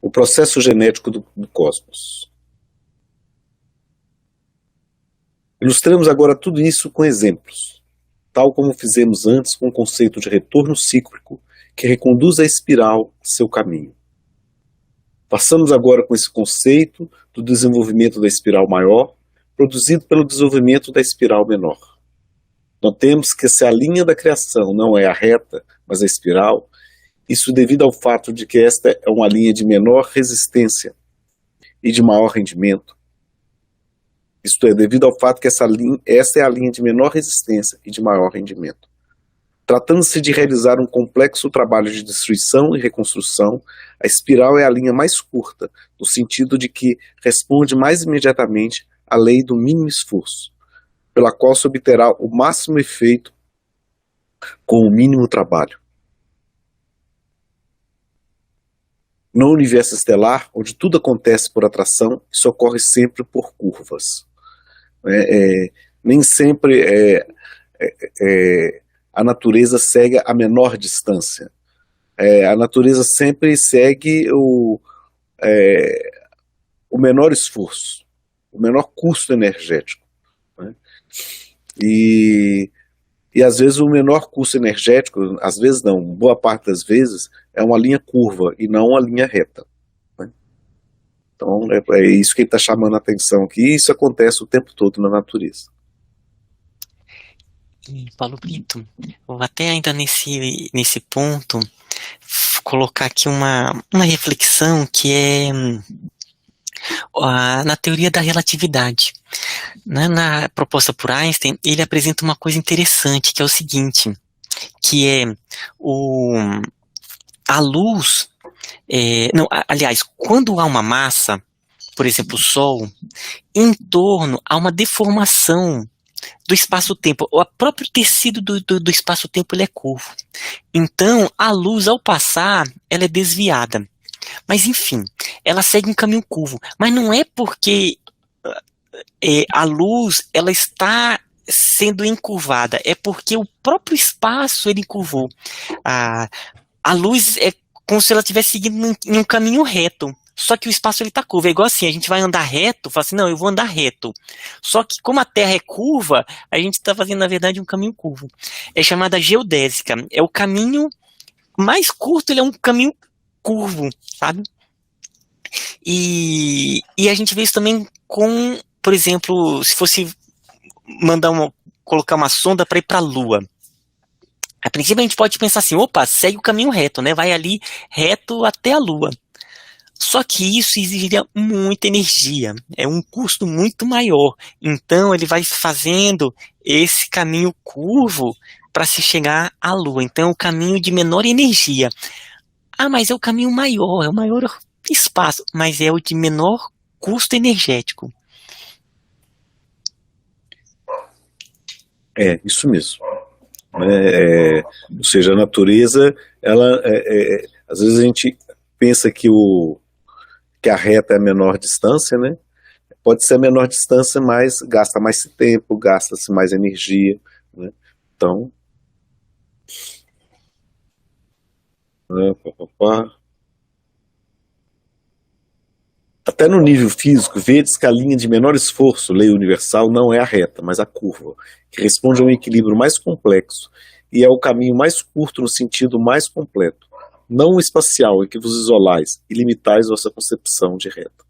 o processo genético do cosmos. Ilustremos agora tudo isso com exemplos, tal como fizemos antes com o conceito de retorno cíclico, que reconduz a espiral seu caminho. Passamos agora com esse conceito do desenvolvimento da espiral maior, produzido pelo desenvolvimento da espiral menor. Notemos que se a linha da criação não é a reta, mas a espiral, isso devido ao fato de que esta é uma linha de menor resistência e de maior rendimento. Isto é, devido ao fato que essa é a linha de menor resistência e de maior rendimento. Tratando-se de realizar um complexo trabalho de destruição e reconstrução, a espiral é a linha mais curta, no sentido de que responde mais imediatamente à lei do mínimo esforço, pela qual se obterá o máximo efeito com o mínimo trabalho. No universo estelar, onde tudo acontece por atração, isso ocorre sempre por curvas. Nem sempre a natureza segue a menor distância. A natureza sempre segue o menor esforço, o menor custo energético. Né? E às vezes o menor custo energético, às vezes não, boa parte das vezes, é uma linha curva e não uma linha reta. Né? Então é isso que ele está chamando a atenção aqui, e isso acontece o tempo todo na natureza. E Paulo Brito, vou até ainda nesse ponto colocar aqui uma reflexão que é na teoria da relatividade. Na proposta por Einstein, ele apresenta uma coisa interessante, que é o seguinte, que é a luz, aliás, quando há uma massa, por exemplo, o Sol, em torno há uma deformação do espaço-tempo. O próprio tecido do espaço-tempo ele é curvo. Então, a luz, ao passar, ela é desviada. Mas, enfim, ela segue um caminho curvo. Mas não é porque a luz ela está sendo encurvada, é porque o próprio espaço ele encurvou. A luz é como se ela estivesse seguindo em um caminho reto. Só que o espaço ele está curvo. É igual assim, a gente vai andar reto, fala assim, não, eu vou andar reto. Só que como a Terra é curva, a gente está fazendo, na verdade, um caminho curvo. É chamada geodésica. É o caminho mais curto, ele é um caminho curvo, sabe? E a gente vê isso também com, por exemplo, se fosse colocar uma sonda para ir para a Lua. A princípio a gente pode pensar assim, opa, segue o caminho reto, né? Vai ali reto até a Lua. Só que isso exigiria muita energia, é um custo muito maior. Então ele vai fazendo esse caminho curvo para se chegar à Lua. Então é o caminho de menor energia. Mas é o caminho maior, é o maior espaço, mas é o de menor custo energético. É, isso mesmo. Ou seja, a natureza, ela, às vezes a gente pensa que a reta é a menor distância, né? Pode ser a menor distância, mas gasta mais tempo, gasta-se mais energia, né? Então, até no nível físico, vedes que a linha de menor esforço, lei universal, não é a reta, mas a curva, que responde a um equilíbrio mais complexo e é o caminho mais curto no sentido mais completo, não o espacial em que vos isolais e limitais vossa concepção de reta.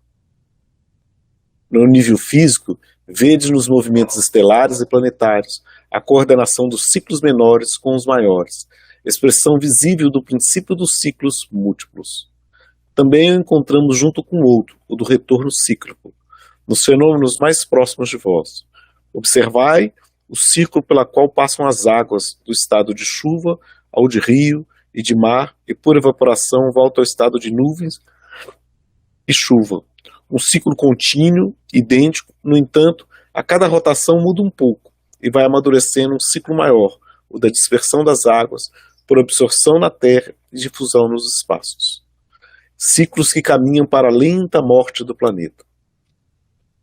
No nível físico, vedes nos movimentos estelares e planetários a coordenação dos ciclos menores com os maiores, expressão visível do princípio dos ciclos múltiplos. Também o encontramos junto com outro, o do retorno cíclico, nos fenômenos mais próximos de vós. Observai o círculo pela qual passam as águas do estado de chuva ao de rio e de mar, e por evaporação volta ao estado de nuvens e chuva. Um ciclo contínuo, idêntico, no entanto, a cada rotação muda um pouco, e vai amadurecendo um ciclo maior, o da dispersão das águas, por absorção na terra e difusão nos espaços. Ciclos que caminham para a lenta morte do planeta.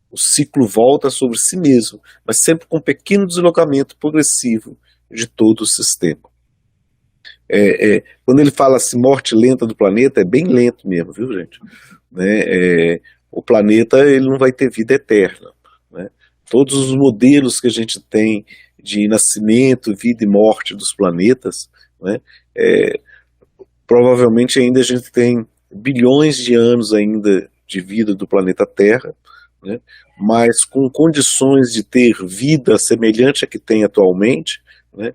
O ciclo volta sobre si mesmo, mas sempre com um pequeno deslocamento progressivo de todo o sistema. Quando ele fala assim, morte lenta do planeta, é bem lento mesmo, viu, gente? Né? O planeta ele não vai ter vida eterna. Né? Todos os modelos que a gente tem de nascimento, vida e morte dos planetas, né? Provavelmente ainda a gente tem bilhões de anos ainda de vida do planeta Terra, né? Mas com condições de ter vida semelhante à que tem atualmente, né?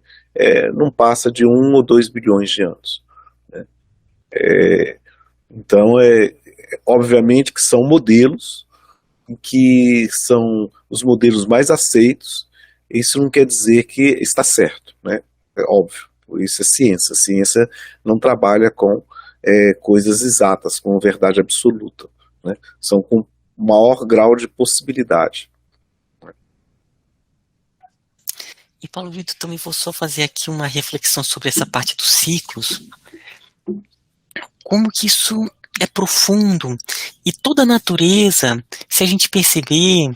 Não passa de 1 ou 2 bilhões de anos. Né? Então, obviamente que são modelos que são os modelos mais aceitos. Isso não quer dizer que está certo, né? É óbvio, isso é ciência. A ciência não trabalha com coisas exatas, com verdade absoluta, né? São com maior grau de possibilidade. E Paulo Vitor, também vou só fazer aqui uma reflexão sobre essa parte dos ciclos. Como que isso é profundo. E toda a natureza, se a gente perceber,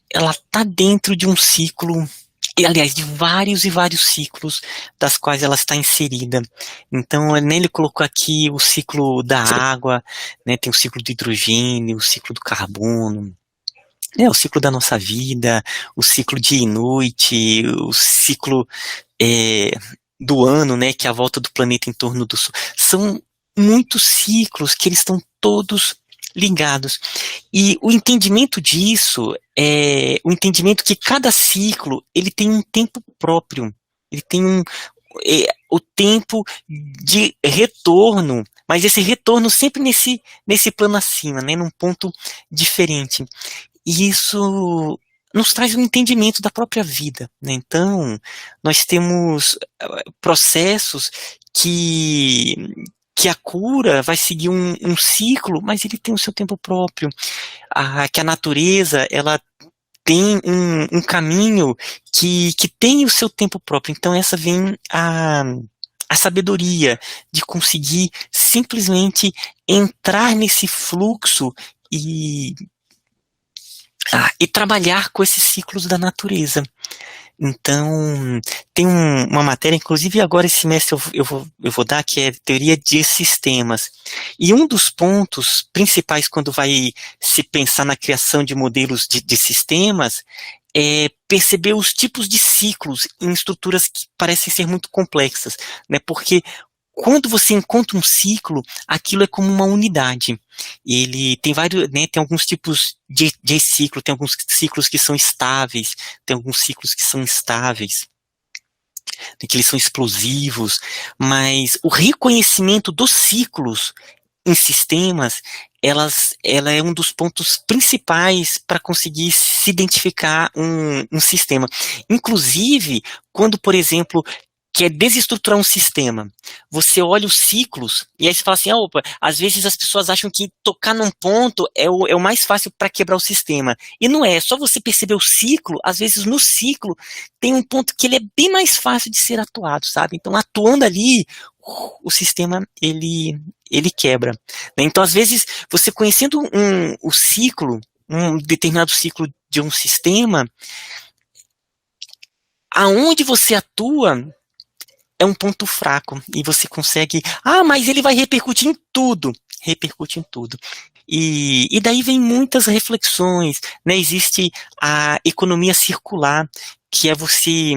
ela está dentro de um ciclo, e, aliás, de vários e vários ciclos das quais ela está inserida. Então, né, ele colocou aqui o ciclo da água, né, tem o ciclo do hidrogênio, o ciclo do carbono, o ciclo da nossa vida, o ciclo dia e noite, o ciclo do ano, né, que é a volta do planeta em torno do Sol. São muitos ciclos que eles estão todos ligados. E o entendimento disso é o entendimento que cada ciclo ele tem um tempo próprio, ele tem o tempo de retorno, mas esse retorno sempre nesse plano acima, né, num ponto diferente. E isso nos traz um entendimento da própria vida, né? Então, nós temos processos que a cura vai seguir um ciclo, mas ele tem o seu tempo próprio. Que a natureza, ela tem um caminho que tem o seu tempo próprio. Então, essa vem a sabedoria de conseguir simplesmente entrar nesse fluxo e trabalhar com esses ciclos da natureza. Então, tem uma matéria, inclusive agora esse semestre eu vou dar, que é teoria de sistemas. E um dos pontos principais quando vai se pensar na criação de modelos de sistemas é perceber os tipos de ciclos em estruturas que parecem ser muito complexas, né? Porque quando você encontra um ciclo, aquilo é como uma unidade. Ele tem vários, né, tem alguns tipos de ciclo, tem alguns ciclos que são estáveis, tem alguns ciclos que são instáveis, que eles são explosivos, mas o reconhecimento dos ciclos em sistemas, ela é um dos pontos principais para conseguir se identificar um sistema. Inclusive, quando, por exemplo, quer desestruturar um sistema, você olha os ciclos, e aí você fala assim, opa, às vezes as pessoas acham que tocar num ponto é o mais fácil para quebrar o sistema. E não é só você perceber o ciclo, às vezes no ciclo tem um ponto que ele é bem mais fácil de ser atuado, sabe? Então, atuando ali, o sistema, ele quebra. Então, às vezes, você conhecendo o ciclo, um determinado ciclo de um sistema, aonde você atua é um ponto fraco, e você consegue, mas ele vai repercutir em tudo, repercute em tudo. E daí vem muitas reflexões, né? Existe a economia circular, que é você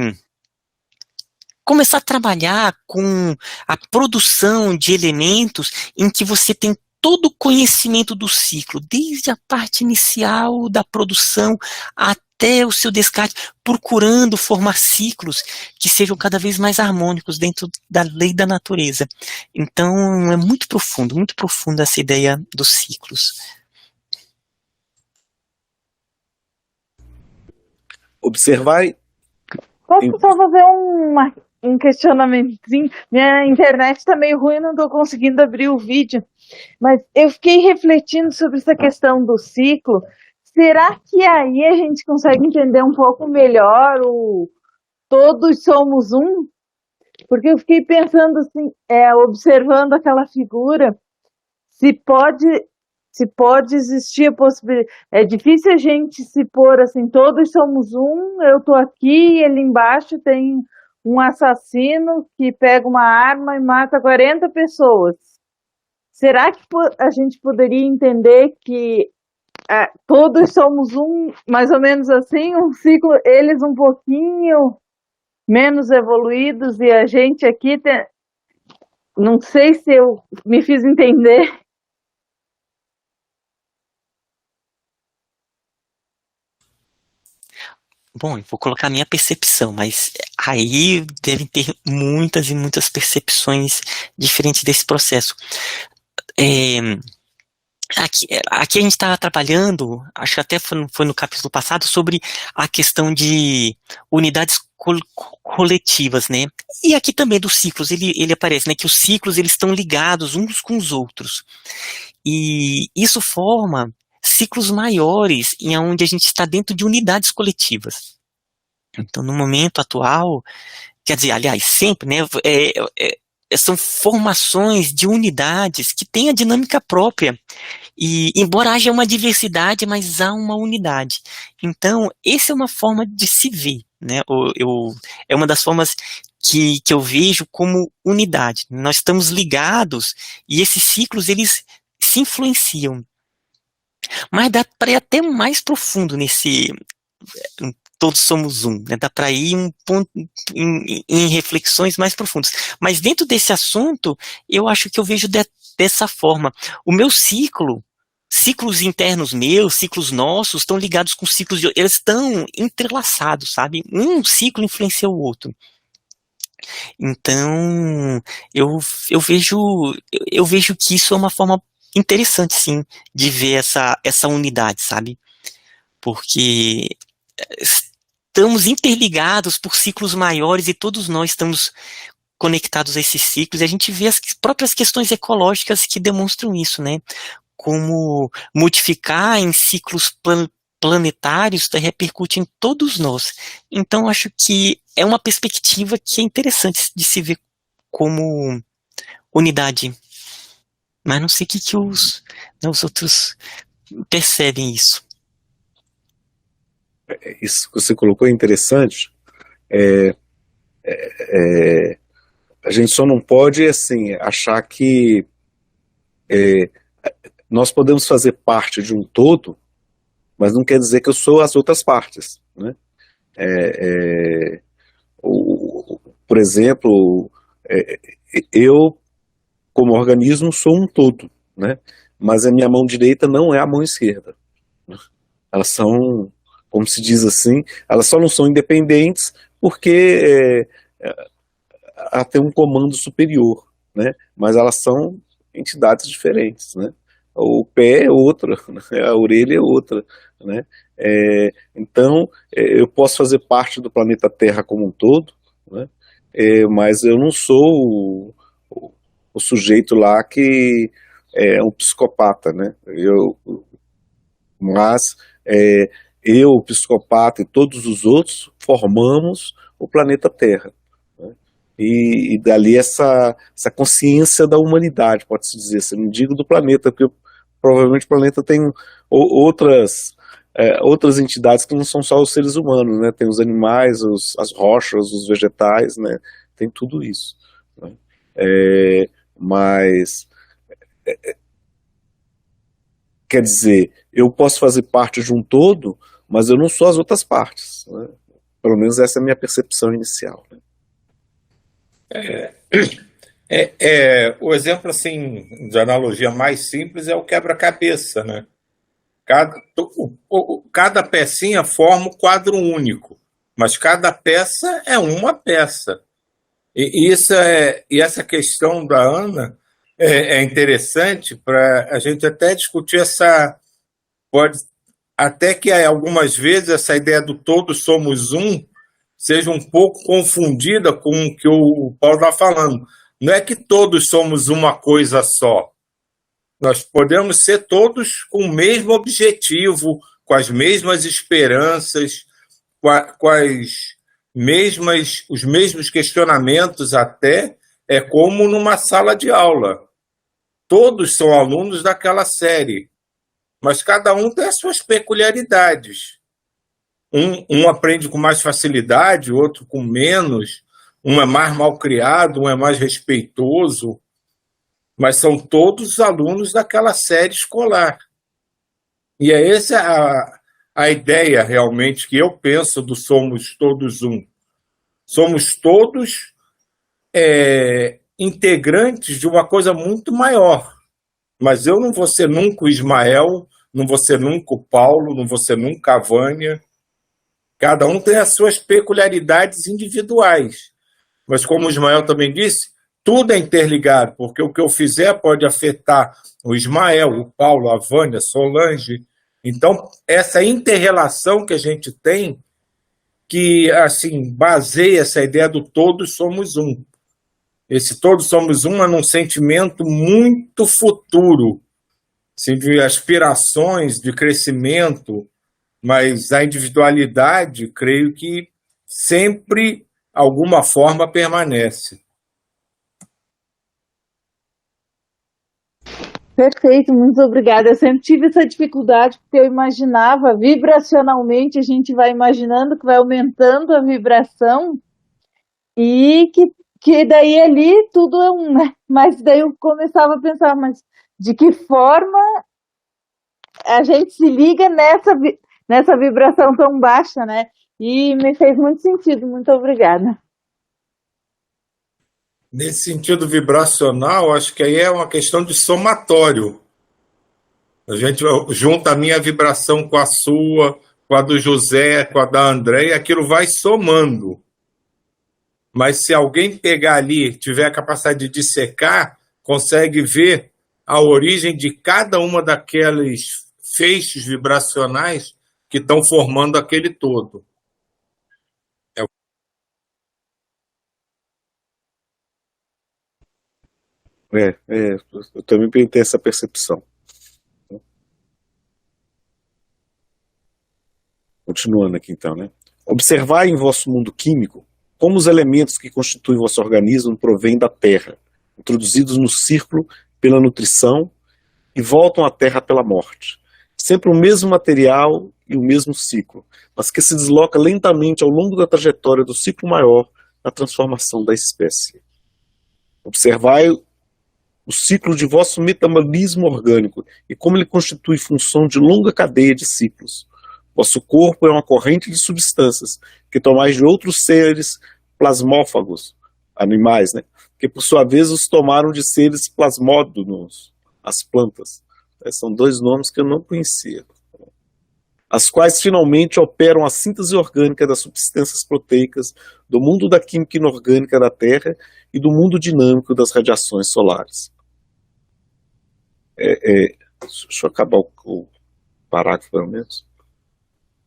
começar a trabalhar com a produção de elementos em que você tem todo o conhecimento do ciclo, desde a parte inicial da produção até o seu descarte, procurando formar ciclos que sejam cada vez mais harmônicos dentro da lei da natureza. Então, é muito profunda essa ideia dos ciclos. Observar. Posso só fazer um questionamentozinho? Minha internet está meio ruim, não estou conseguindo abrir o vídeo. Mas eu fiquei refletindo sobre essa questão do ciclo. Será que aí a gente consegue entender um pouco melhor o todos somos um? Porque eu fiquei pensando assim, observando aquela figura, se pode existir a possibilidade. É difícil a gente se pôr assim, todos somos um, eu estou aqui, ele embaixo tem um assassino que pega uma arma e mata 40 pessoas. Será que a gente poderia entender que todos somos um, mais ou menos assim, um ciclo, eles um pouquinho menos evoluídos e a gente aqui não sei se eu me fiz entender. Bom, eu vou colocar a minha percepção, mas aí devem ter muitas e muitas percepções diferentes desse processo. É, aqui a gente está trabalhando, acho que até foi no capítulo passado, sobre a questão de unidades coletivas, né? E aqui também dos ciclos, ele aparece, né? Que os ciclos eles estão ligados uns com os outros. E isso forma ciclos maiores em onde a gente está dentro de unidades coletivas. Então, no momento atual, quer dizer, aliás, sempre, né? São formações de unidades que têm a dinâmica própria. E, embora haja uma diversidade, mas há uma unidade. Então, essa é uma forma de se ver, né? É uma das formas que eu vejo como unidade. Nós estamos ligados e esses ciclos, eles se influenciam. Mas dá para ir até mais profundo nesse todos somos um, né? Dá para ir um ponto em reflexões mais profundas. Mas dentro desse assunto, eu acho que eu vejo dessa forma. O meu ciclos internos meus, ciclos nossos, estão ligados com ciclos de, eles estão entrelaçados, sabe? Um ciclo influencia o outro. Então, eu, eu vejo que isso é uma forma interessante, sim, de ver essa unidade, sabe? Porque estamos interligados por ciclos maiores e todos nós estamos conectados a esses ciclos, e a gente vê as próprias questões ecológicas que demonstram isso, né? Como modificar em ciclos planetários repercute em todos nós. Então, acho que é uma perspectiva que é interessante de se ver como unidade. Mas não sei o que os outros percebem isso. Isso que você colocou é interessante. A gente só não pode, assim, achar que nós podemos fazer parte de um todo, mas não quer dizer que eu sou as outras partes, né? Por exemplo, eu, como organismo, sou um todo, né? Mas a minha mão direita não é a mão esquerda. Elas são, como se diz assim, elas só não são independentes porque ela tem um comando superior, né? Mas elas são entidades diferentes, né? O pé é outra, né? A orelha é outra, né? Então, eu posso fazer parte do planeta Terra como um todo, né? Mas eu não sou o sujeito lá que é um psicopata, né? Mas eu, o psicopata e todos os outros formamos o planeta Terra, né? E dali essa consciência da humanidade, pode-se dizer, assim, não digo do planeta, porque provavelmente o planeta tem outras entidades que não são só os seres humanos, né? Tem os animais, as rochas, os vegetais, né? Tem tudo isso, né? Mas, quer dizer, eu posso fazer parte de um todo, mas eu não sou as outras partes, né? Pelo menos essa é a minha percepção inicial, né? O exemplo assim de analogia mais simples é o quebra-cabeça, né? Cada pecinha forma um quadro único, mas cada peça é uma peça. E essa questão da Ana é interessante para a gente até discutir pode até que algumas vezes essa ideia do todos somos um seja um pouco confundida com o que o Paulo está falando. Não é que todos somos uma coisa só. Nós podemos ser todos com o mesmo objetivo, com as mesmas esperanças, com os mesmos questionamentos até, como numa sala de aula. Todos são alunos daquela série, mas cada um tem as suas peculiaridades. Um aprende com mais facilidade, outro com menos, um é mais mal criado, um é mais respeitoso, mas são todos alunos daquela série escolar. E é essa a ideia realmente que eu penso do Somos Todos Um. Somos todos integrantes de uma coisa muito maior. Mas eu não vou ser nunca o Ismael, não vou ser nunca o Paulo, não vou ser nunca a Vânia. Cada um tem as suas peculiaridades individuais. Mas como o Ismael também disse, tudo é interligado, porque o que eu fizer pode afetar o Ismael, o Paulo, a Vânia, a Solange. Então, essa inter-relação que a gente tem, que assim baseia essa ideia do todos somos um. Esse todos somos um é num sentimento muito futuro, assim, de aspirações, de crescimento, mas a individualidade, creio que sempre, alguma forma, permanece. Perfeito, muito obrigada. Eu sempre tive essa dificuldade, porque eu imaginava vibracionalmente, a gente vai imaginando que vai aumentando a vibração e que daí ali tudo é um, né? Mas daí eu começava a pensar, mas de que forma a gente se liga nessa vibração tão baixa, né? E me fez muito sentido, muito obrigada. Nesse sentido vibracional, acho que aí é uma questão de somatório. A gente junta a minha vibração com a sua, com a do José, com a da Andréia, aquilo vai somando. Mas se alguém pegar ali, tiver a capacidade de dissecar, consegue ver a origem de cada uma daqueles feixes vibracionais que estão formando aquele todo. Eu também tenho essa percepção. Continuando aqui então, né? Observai em vosso mundo químico como os elementos que constituem vosso organismo provêm da terra, introduzidos no círculo pela nutrição e voltam à terra pela morte. Sempre o mesmo material e o mesmo ciclo, mas que se desloca lentamente ao longo da trajetória do ciclo maior da transformação da espécie. Observai o ciclo de vosso metabolismo orgânico e como ele constitui função de longa cadeia de ciclos. Vosso corpo é uma corrente de substâncias que tomais de outros seres plasmófagos, animais, né? Que por sua vez os tomaram de seres plasmódonos, as plantas. São dois nomes que eu não conhecia. As quais finalmente operam a síntese orgânica das substâncias proteicas do mundo da química inorgânica da Terra e do mundo dinâmico das radiações solares. Deixa eu acabar o parágrafo, pelo menos.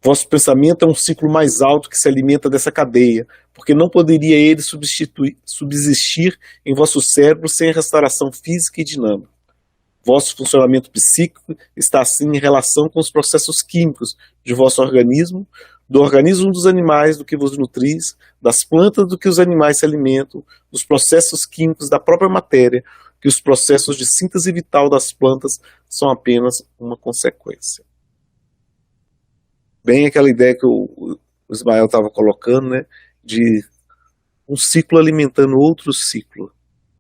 Vosso pensamento é um ciclo mais alto que se alimenta dessa cadeia, porque não poderia ele subsistir em vosso cérebro sem a restauração física e dinâmica. Vosso funcionamento psíquico está assim em relação com os processos químicos de vosso organismo, do organismo dos animais do que vos nutris, das plantas do que os animais se alimentam, dos processos químicos da própria matéria, que os processos de síntese vital das plantas são apenas uma consequência. Bem aquela ideia que o Ismael estava colocando, né, de um ciclo alimentando outro ciclo,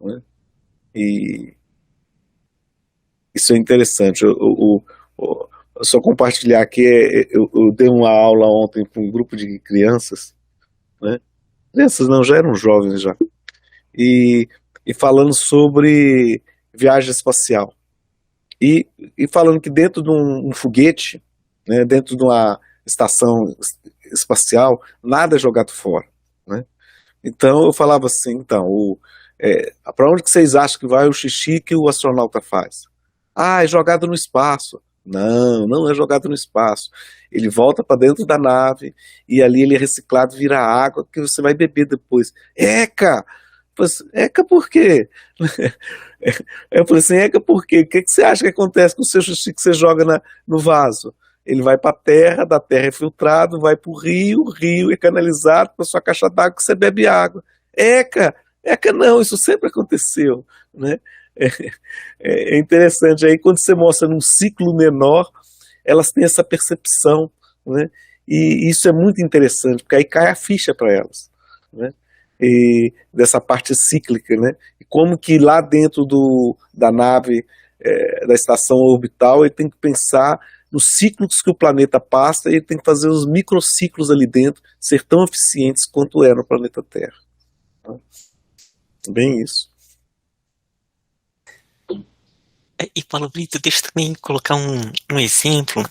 né? E isso é interessante. Só compartilhar aqui, eu dei uma aula ontem para um grupo de crianças, né? Crianças não, já eram jovens já, e falando sobre viagem espacial, e falando que dentro de um foguete, né, dentro de uma estação espacial, nada é jogado fora, né? Então eu falava assim, então, para onde que vocês acham que vai o xixi que o astronauta faz? Ah, é jogado no espaço. Não, não é jogado no espaço. Ele volta para dentro da nave e ali ele é reciclado, vira água que você vai beber depois. Eca! Eca por quê? Eu falei assim, eca por quê? O que você acha que acontece com o seu xixi que você joga no vaso? Ele vai para a terra, da terra é filtrado, vai para o rio é canalizado para sua caixa d'água que você bebe água. Eca não, isso sempre aconteceu, né? É interessante, aí quando você mostra num ciclo menor, elas têm essa percepção, né? E isso é muito interessante, porque aí cai a ficha para elas, né? dessa parte cíclica, né? E como que lá dentro da nave, da estação orbital, ele tem que pensar nos ciclos que o planeta passa, e ele tem que fazer os microciclos ali dentro ser tão eficientes quanto é no planeta Terra. Bem isso. E Paulo Brito, deixa eu também colocar um exemplo.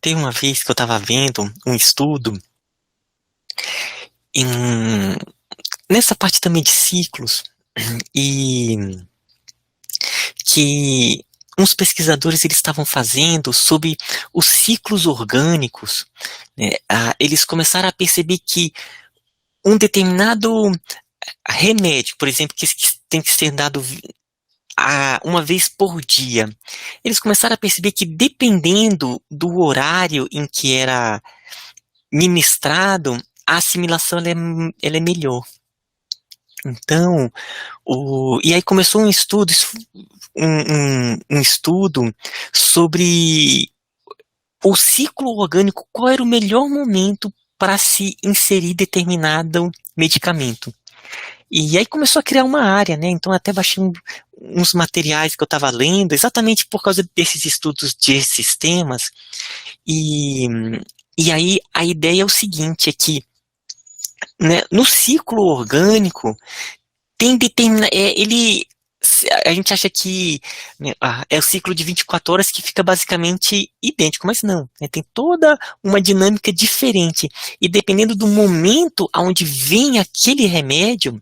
Tem uma vez que eu estava vendo um estudo nessa parte também de ciclos, e que uns pesquisadores eles estavam fazendo sobre os ciclos orgânicos, né? Eles começaram a perceber que um determinado remédio, por exemplo, que tem que ser dado uma vez por dia, eles começaram a perceber que dependendo do horário em que era ministrado, a assimilação ela é melhor. Então, e aí começou um estudo sobre o ciclo orgânico, qual era o melhor momento para se inserir determinado medicamento. E aí começou a criar uma área, né? Então até baixei uns materiais que eu estava lendo, exatamente por causa desses estudos de sistemas. E aí a ideia é o seguinte, é que, né, no ciclo orgânico tem a gente acha que, né, é o ciclo de 24 horas que fica basicamente idêntico, mas não, né, tem toda uma dinâmica diferente, e dependendo do momento aonde vem aquele remédio,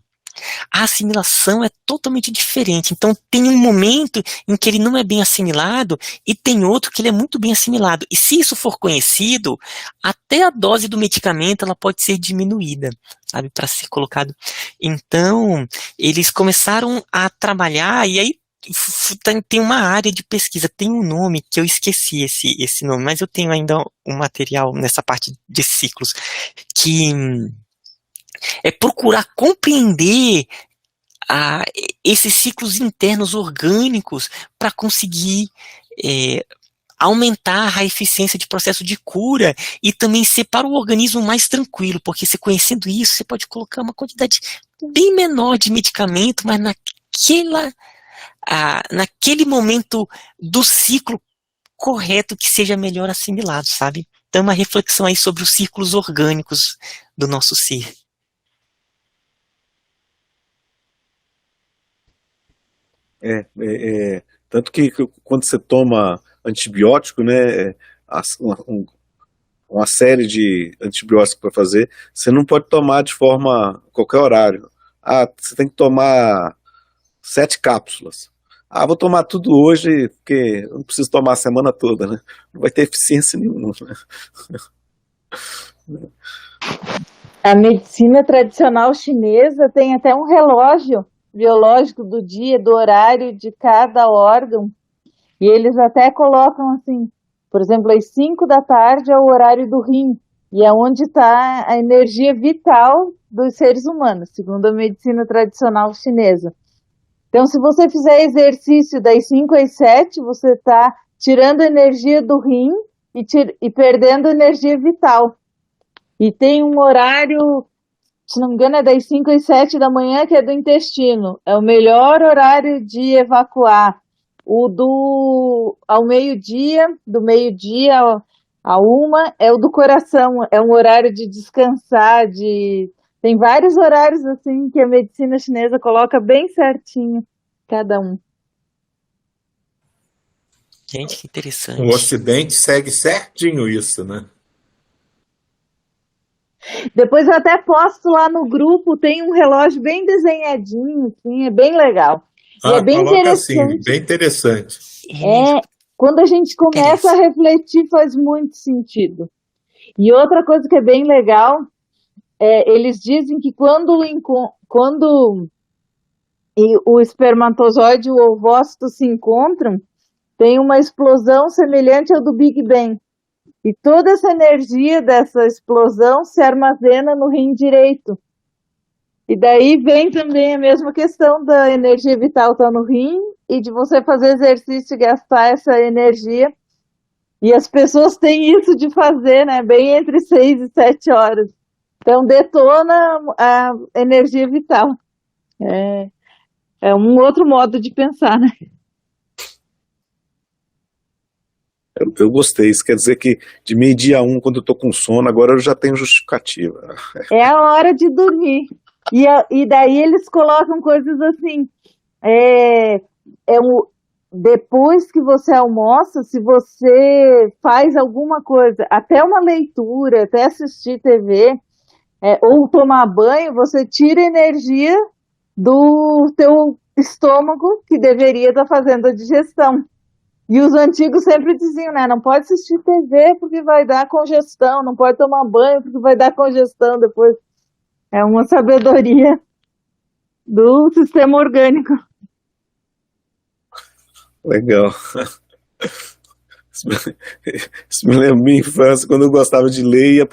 a assimilação é totalmente diferente. Então tem um momento em que ele não é bem assimilado e tem outro que ele é muito bem assimilado. E se isso for conhecido, até a dose do medicamento ela pode ser diminuída, sabe, para ser colocado. Então eles começaram a trabalhar, e aí tem uma área de pesquisa, tem um nome que eu esqueci esse nome, mas eu tenho ainda um material nessa parte de ciclos, que é procurar compreender esses ciclos internos orgânicos para conseguir aumentar a eficiência de processo de cura e também ser para o organismo mais tranquilo, porque você conhecendo isso, você pode colocar uma quantidade bem menor de medicamento, mas naquele momento do ciclo correto que seja melhor assimilado, sabe? Então uma reflexão aí sobre os ciclos orgânicos do nosso ser. Tanto que quando você toma antibiótico, né, uma série de antibióticos para fazer, você não pode tomar de forma qualquer horário. Você tem que tomar 7 cápsulas. Vou tomar tudo hoje, porque eu não preciso tomar a semana toda, né? Não vai ter eficiência nenhuma, né? A medicina tradicional chinesa tem até um relógio biológico do dia, do horário de cada órgão, e eles até colocam assim, por exemplo, às 5 da tarde é o horário do rim, e é onde está a energia vital dos seres humanos, segundo a medicina tradicional chinesa. Então, se você fizer exercício das 5 às 7, você está tirando a energia do rim e perdendo a energia vital. E tem um horário, se não me engano, é das 5 às 7 da manhã, que é do intestino. É o melhor horário de evacuar. Ao meio-dia, do meio-dia a 1, é o do coração. É um horário de descansar, Tem vários horários assim que a medicina chinesa coloca bem certinho, cada um. Gente, que interessante. O Ocidente segue certinho isso, né? Depois eu até posto lá no grupo, tem um relógio bem desenhadinho, assim, é bem legal. E é bem coloca interessante. assim, bem interessante. Quando a gente começa a refletir, faz muito sentido. E outra coisa que é bem legal, eles dizem que quando o espermatozoide e o ovócito se encontram, tem uma explosão semelhante ao do Big Bang. E toda essa energia dessa explosão se armazena no rim direito. E daí vem também a mesma questão da energia vital estar no rim e de você fazer exercício e gastar essa energia. E as pessoas têm isso de fazer, né? Bem entre 6 e 7 horas. Então detona a energia vital. É um outro modo de pensar, né? Eu gostei, isso quer dizer que de meio-dia a 1, quando eu tô com sono, agora eu já tenho justificativa. É a hora de dormir. E daí eles colocam coisas assim. Depois que você almoça, se você faz alguma coisa, até uma leitura, até assistir TV, ou tomar banho, você tira energia do teu estômago, que deveria estar fazendo a digestão. E os antigos sempre diziam, né? Não pode assistir TV porque vai dar congestão, não pode tomar banho porque vai dar congestão depois. É uma sabedoria do sistema orgânico. Legal. Isso me lembra minha infância, quando eu gostava de ler,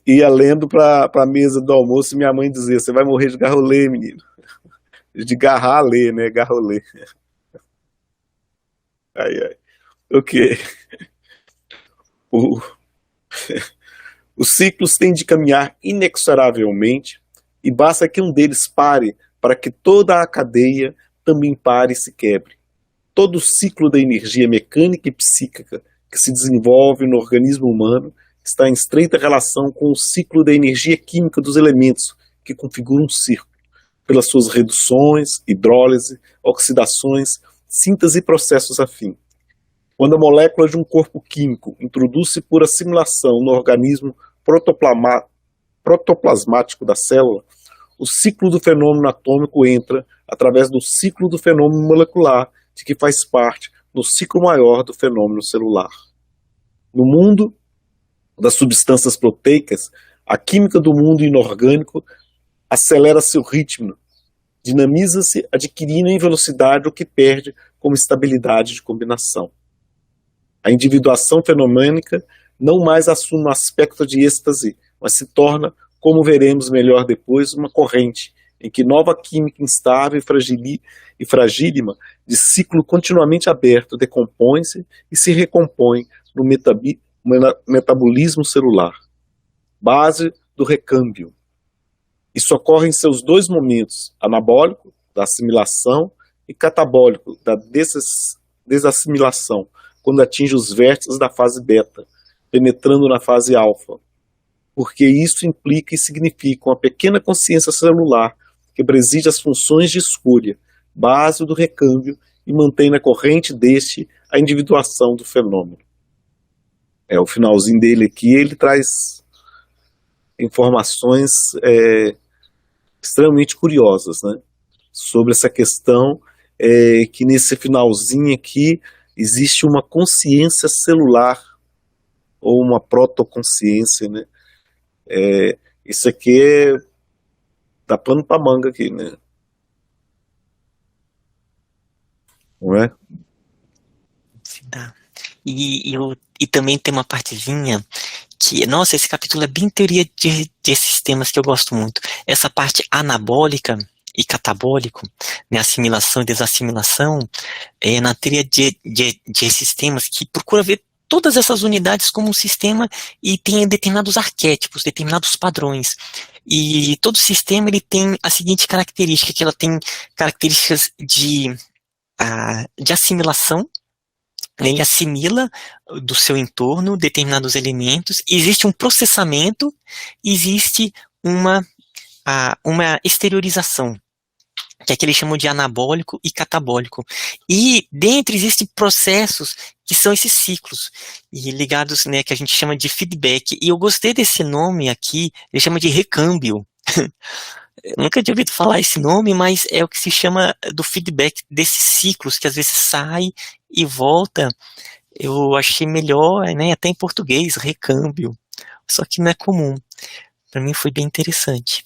ia lendo para a mesa do almoço e minha mãe dizia: você vai morrer de garrolê, menino. De garrar a ler, né? Garrolê. Ai, ai. Ok. O- Os ciclos têm de caminhar inexoravelmente e basta que um deles pare para que toda a cadeia também pare e se quebre. Todo o ciclo da energia mecânica e psíquica que se desenvolve no organismo humano está em estreita relação com o ciclo da energia química dos elementos que configuram um círculo, pelas suas reduções, hidrólise, oxidações, síntese e processos afins. Quando a molécula de um corpo químico introduz-se por assimilação no organismo protoplasmático da célula, o ciclo do fenômeno atômico entra através do ciclo do fenômeno molecular, de que faz parte no ciclo maior do fenômeno celular. No mundo das substâncias proteicas, a química do mundo inorgânico acelera seu ritmo, dinamiza-se, adquirindo em velocidade o que perde como estabilidade de combinação. A individuação fenomênica não mais assume um aspecto de êxtase, mas se torna, como veremos melhor depois, uma corrente em que nova química instável e fragílima, de ciclo continuamente aberto, decompõe-se e se recompõe no metabolismo celular, base do recâmbio. Isso ocorre em seus dois momentos, anabólico, da assimilação, e catabólico, da desassimilação, quando atinge os vértices da fase beta, penetrando na fase alfa, porque isso implica e significa uma pequena consciência celular que preside as funções de escolha, base do recâmbio, e mantém na corrente deste a individuação do fenômeno. O finalzinho dele aqui, ele traz informações extremamente curiosas, né, sobre essa questão, que nesse finalzinho aqui existe uma consciência celular, ou uma protoconsciência, né? Isso aqui dá pano pra manga aqui, né? Não é? Se dá. E também tem uma partezinha que, nossa, esse capítulo é bem teoria de sistemas que eu gosto muito. Essa parte anabólica e catabólico, né, assimilação e desassimilação, na teoria de sistemas que procura ver todas essas unidades como um sistema e tem determinados arquétipos, determinados padrões. E todo sistema ele tem a seguinte característica, que ela tem características de assimilação. Ele assimila do seu entorno determinados elementos, existe um processamento, existe uma exteriorização, que é que eles chamam de anabólico e catabólico. E dentro existem processos que são esses ciclos, e ligados, né, que a gente chama de feedback. E eu gostei desse nome aqui, ele chama de recâmbio. Eu nunca tinha ouvido falar esse nome, mas é o que se chama do feedback desses ciclos, que às vezes sai e volta. Eu achei melhor, né, até em português, recâmbio. Só que não é comum. Para mim foi bem interessante.